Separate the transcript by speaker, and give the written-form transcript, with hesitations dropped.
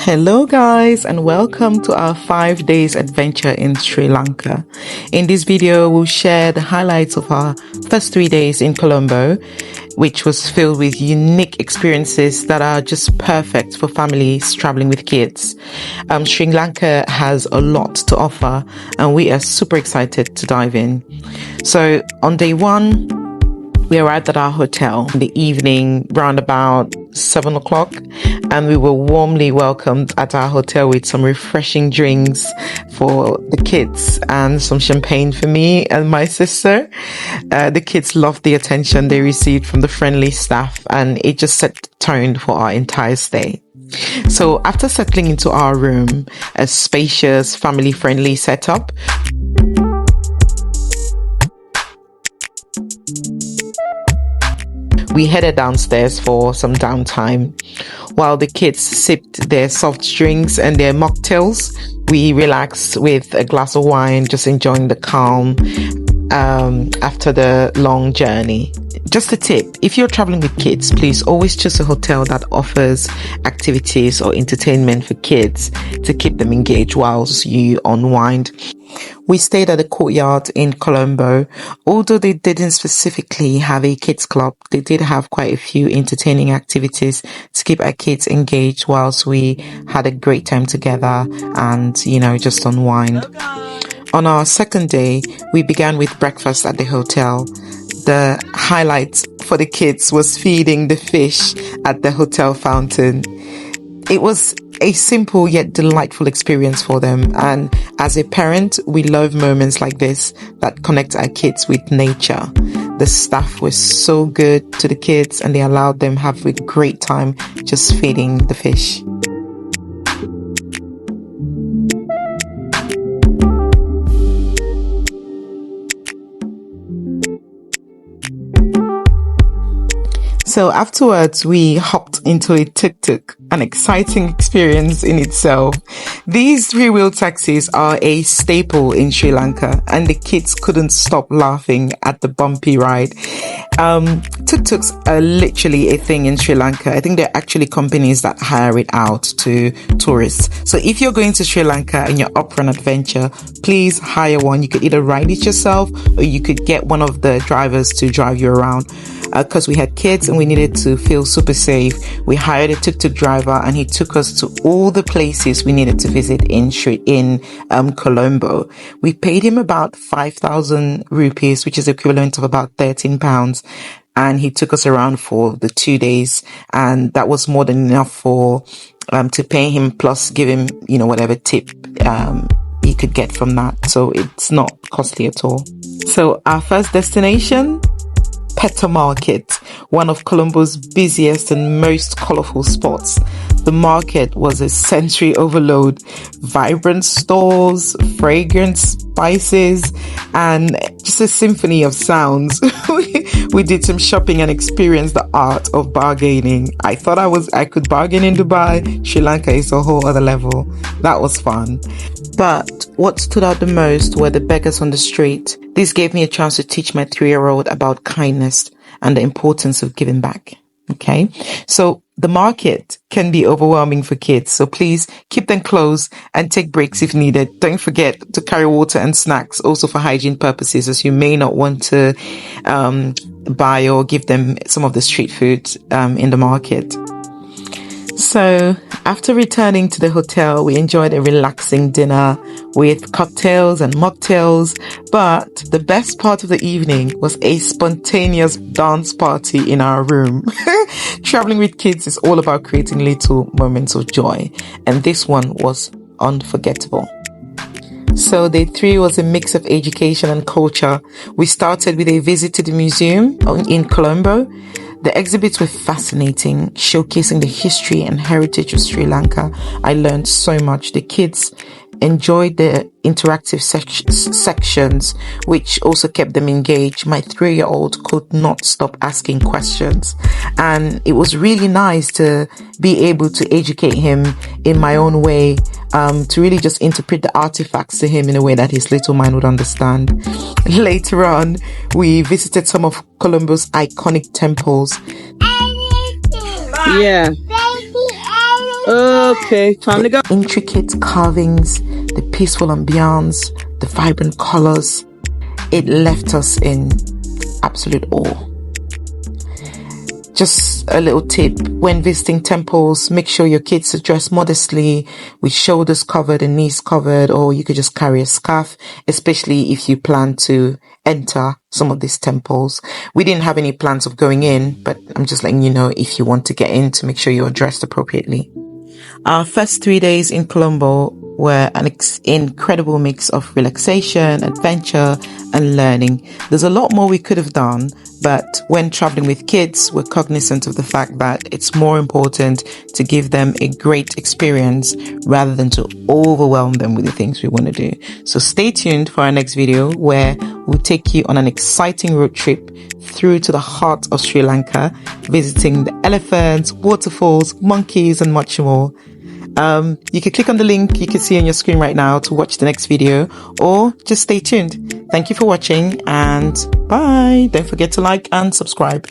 Speaker 1: Hello guys, and welcome to our 5 days adventure in Sri Lanka. In this video, we'll share the highlights of our first 3 days in Colombo, which was filled with unique experiences that are just perfect for families traveling with kids. Sri Lanka has a lot to offer and we are super excited to dive in. So on day 1, we arrived at our hotel in the evening, round about 7 o'clock, and we were warmly welcomed at our hotel with some refreshing drinks for the kids and some champagne for me and my sister. The kids loved the attention they received from the friendly staff, and it just set the tone for our entire stay. So after settling into our room, a spacious, family-friendly setup, we headed downstairs for some downtime. While the kids sipped their soft drinks and their mocktails, we relaxed with a glass of wine, just enjoying the calm after the long journey. Just a tip, if you're traveling with kids, please always choose a hotel that offers activities or entertainment for kids to keep them engaged whilst you unwind. We stayed at the courtyard in Colombo. Although they didn't specifically have a kids club, they did have quite a few entertaining activities to keep our kids engaged whilst we had a great time together and, just unwind. On our second day, we began with breakfast at the hotel. The highlight for the kids was feeding the fish at the hotel fountain. It was a simple yet delightful experience for them, and as a parent, we love moments like this that connect our kids with nature. The staff was so good to the kids and they allowed them have a great time just feeding the fish. So afterwards, we hopped into a tuk-tuk, an exciting experience in itself. These three-wheel taxis are a staple in Sri Lanka, and the kids couldn't stop laughing at the bumpy ride. Tuk-tuks are literally a thing in Sri Lanka. I think there are actually companies that hire it out to tourists. So if you're going to Sri Lanka and you're up for an adventure, please hire one. You could either ride it yourself or you could get one of the drivers to drive you around. Because we had kids and we needed to feel super safe, we hired a tuk-tuk driver and he took us to all the places we needed to visit in Colombo. We paid him about 5,000 rupees, which is equivalent of about 13 pounds. And he took us around for the 2 days, and that was more than enough for to pay him plus give him, whatever tip he could get from that. So it's not costly at all. So our first destination, Pettah Market, one of Colombo's busiest and most colorful spots. The market was a sensory overload, vibrant stores, fragrant spices, and just a symphony of sounds. We did some shopping and experienced the art of bargaining. I thought I could bargain in Dubai. Sri Lanka is a whole other level. That was fun. But what stood out the most were the beggars on the street. This gave me a chance to teach my 3-year-old about kindness and the importance of giving back. Okay, so the market can be overwhelming for kids, so please keep them close and take breaks if needed. Don't forget to carry water and snacks also for hygiene purposes, as you may not want to buy or give them some of the street food in the market. So after returning to the hotel, we enjoyed a relaxing dinner with cocktails and mocktails. But the best part of the evening was a spontaneous dance party in our room. Traveling with kids is all about creating little moments of joy, and this one was unforgettable. So day 3 was a mix of education and culture. We started with a visit to the museum in Colombo. The exhibits were fascinating, showcasing the history and heritage of Sri Lanka. I learned so much. The kids enjoyed the interactive sections, which also kept them engaged. My 3-year-old could not stop asking questions, and it was really nice to be able to educate him in my own way, to really just interpret the artifacts to him in a way that his little mind would understand. Later on, we visited some of Colombo's iconic temples.
Speaker 2: Yeah. Okay, time to go.
Speaker 1: Intricate carvings, the peaceful ambience, the vibrant colors. It left us in absolute awe. Just a little tip, when visiting temples, make sure your kids are dressed modestly with shoulders covered and knees covered, or you could just carry a scarf, especially if you plan to enter some of these temples. We didn't have any plans of going in, but I'm just letting you know, if you want to get in, to make sure you're dressed appropriately. Our first 3 days in Colombo were an incredible mix of relaxation, adventure, and learning. There's a lot more we could have done, but when traveling with kids, we're cognizant of the fact that it's more important to give them a great experience rather than to overwhelm them with the things we want to do. So stay tuned for our next video, where we'll take you on an exciting road trip through to the heart of Sri Lanka, visiting the elephants, waterfalls, monkeys, and much more. You can click on the link you can see on your screen right now to watch the next video, or just stay tuned. Thank you for watching, and bye. Don't forget to like and subscribe.